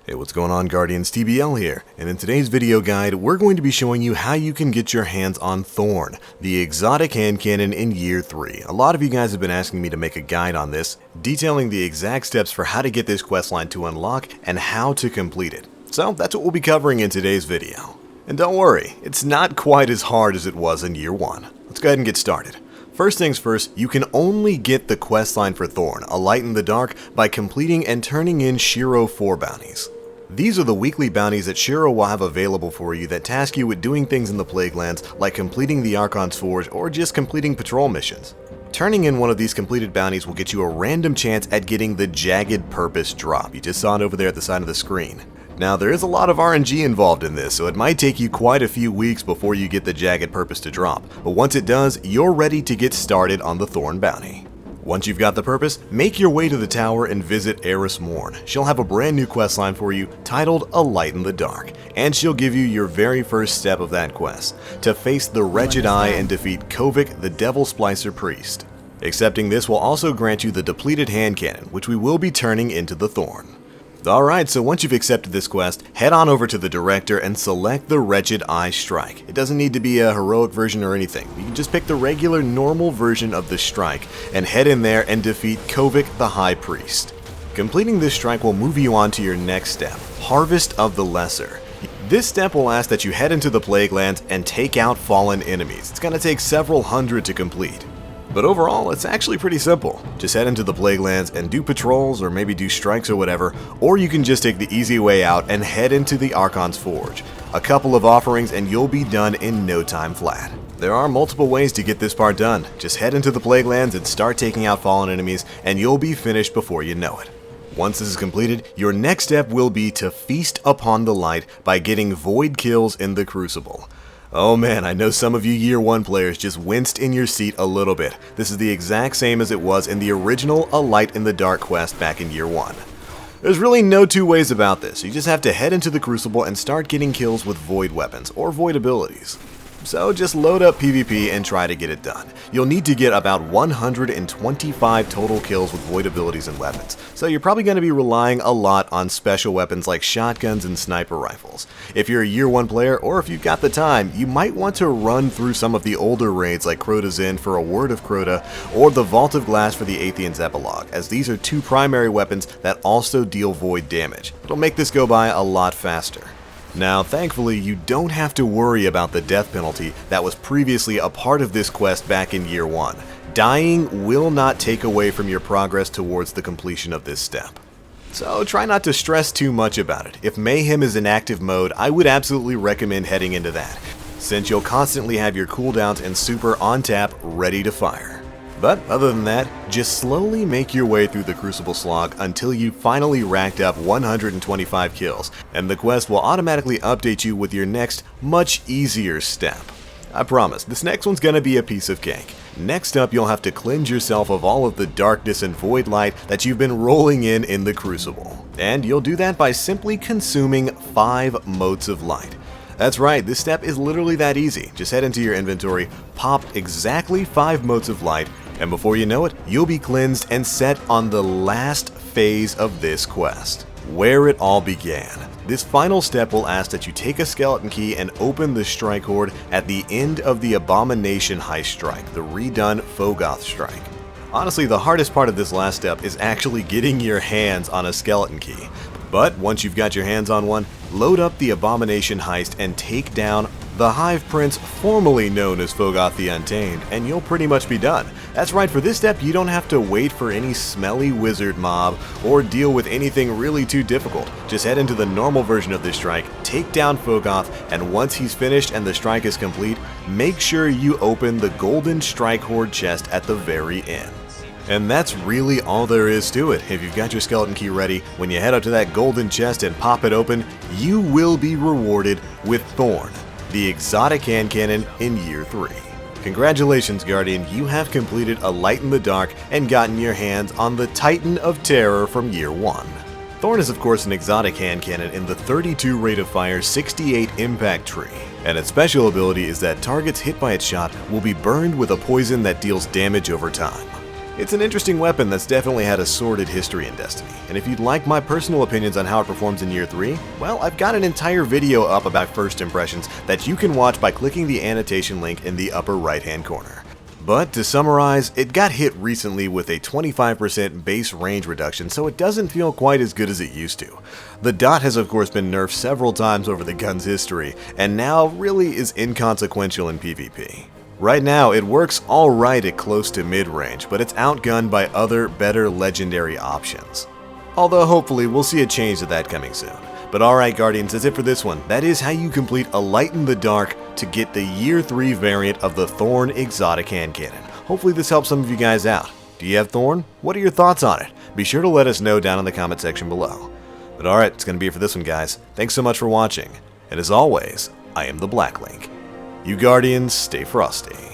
Hey, what's going on, Guardians? TBL here, and in today's video guide, we're going to be showing you how you can get your hands on Thorn, the exotic hand cannon in Year 3. A lot of you guys have been asking me to make a guide on this, detailing the exact steps for how to get this questline to unlock and how to complete it. So that's what we'll be covering in today's video. And don't worry, it's not quite as hard as it was in Year 1. Let's go ahead and get started. First things first, you can only get the questline for Thorn, A Light in the Dark, by completing and turning in Shiro 4 bounties. These are the weekly bounties that Shiro will have available for you that task you with doing things in the Plaguelands, like completing the Archon's Forge or just completing patrol missions. Turning in one of these completed bounties will get you a random chance at getting the Jagged Purpose drop. You just saw it over there at the side of the screen. Now, there is a lot of RNG involved in this, so it might take you quite a few weeks before you get the Jagged Purpose to drop, but once it does, you're ready to get started on the Thorn bounty. Once you've got the purpose, make your way to the tower and visit Eris Morn. She'll have a brand new questline for you titled A Light in the Dark, and she'll give you your very first step of that quest, to face the Wretched Eye and defeat Kovik, the Devil Splicer Priest. Accepting this will also grant you the depleted hand cannon, which we will be turning into the Thorn. Alright, so once you've accepted this quest, head on over to the director and select the Wretched Eye Strike. It doesn't need to be a heroic version or anything. You can just pick the regular normal version of the strike and head in there and defeat Kovik the High Priest. Completing this strike will move you on to your next step, Harvest of the Lesser. This step will ask that you head into the Plaguelands and take out fallen enemies. It's going to take several hundred to complete. But overall, it's actually pretty simple. Just head into the Plaguelands and do patrols or maybe do strikes or whatever, or you can just take the easy way out and head into the Archon's Forge. A couple of offerings and you'll be done in no time flat. There are multiple ways to get this part done. Just head into the Plaguelands and start taking out fallen enemies and you'll be finished before you know it. Once this is completed, your next step will be to feast upon the light by getting void kills in the Crucible. Oh man, I know some of you Year 1 players just winced in your seat a little bit. This is the exact same as it was in the original A Light in the Dark quest back in Year 1. There's really no two ways about this. You just have to head into the Crucible and start getting kills with void weapons or void abilities. So just load up PvP and try to get it done. You'll need to get about 125 total kills with void abilities and weapons, so you're probably going to be relying a lot on special weapons like shotguns and sniper rifles. If you're a Year 1 player, or if you've got the time, you might want to run through some of the older raids like Crota's Inn for a Word of Crota, or the Vault of Glass for the Athean's Epilogue, as these are two primary weapons that also deal void damage. It'll make this go by a lot faster. Now, thankfully, you don't have to worry about the death penalty that was previously a part of this quest back in Year 1. Dying will not take away from your progress towards the completion of this step. So try not to stress too much about it. If Mayhem is in active mode, I would absolutely recommend heading into that, since you'll constantly have your cooldowns and super on tap ready to fire. But other than that, just slowly make your way through the Crucible slog until you finally racked up 125 kills, and the quest will automatically update you with your next, much easier step. I promise, this next one's gonna be a piece of cake. Next up, you'll have to cleanse yourself of all of the darkness and void light that you've been rolling in the Crucible. And you'll do that by simply consuming 5 motes of light. That's right, this step is literally that easy. Just head into your inventory, pop exactly 5 motes of light, and before you know it, you'll be cleansed and set on the last phase of this quest, where it all began. This final step will ask that you take a skeleton key and open the strike horde at the end of the Abomination Heist strike, the redone Fogoth strike. Honestly, the hardest part of this last step is actually getting your hands on a skeleton key. But once you've got your hands on one, load up the Abomination Heist and take down the Hive Prince, formerly known as Fogoth the Untamed, and you'll pretty much be done. That's right, for this step you don't have to wait for any smelly wizard mob or deal with anything really too difficult. Just head into the normal version of this strike, take down Fogoth, and once he's finished and the strike is complete, make sure you open the Golden Strike Horde chest at the very end. And that's really all there is to it. If you've got your skeleton key ready, when you head up to that golden chest and pop it open, you will be rewarded with Thorn, the exotic hand cannon in Year 3. Congratulations, Guardian, you have completed A Light in the Dark and gotten your hands on the Titan of Terror from Year 1. Thorn is of course an exotic hand cannon in the 32 rate of fire 68 impact tree, and its special ability is that targets hit by its shot will be burned with a poison that deals damage over time. It's an interesting weapon that's definitely had a sordid history in Destiny, and if you'd like my personal opinions on how it performs in Year 3, well, I've got an entire video up about first impressions that you can watch by clicking the annotation link in the upper right hand corner. But to summarize, it got hit recently with a 25% base range reduction, so it doesn't feel quite as good as it used to. The dot has of course been nerfed several times over the gun's history, and now really is inconsequential in PvP. Right now, it works alright at close to mid-range, but it's outgunned by other, better legendary options. Although hopefully we'll see a change to that coming soon. But alright Guardians, that's it for this one. That is how you complete a Light in the Dark to get the Year 3 variant of the Thorn Exotic Handcannon. Hopefully this helps some of you guys out. Do you have Thorn? What are your thoughts on it? Be sure to let us know down in the comment section below. But alright, it's going to be it for this one guys. Thanks so much for watching. And as always, I am TheBlackLink. You Guardians, stay frosty.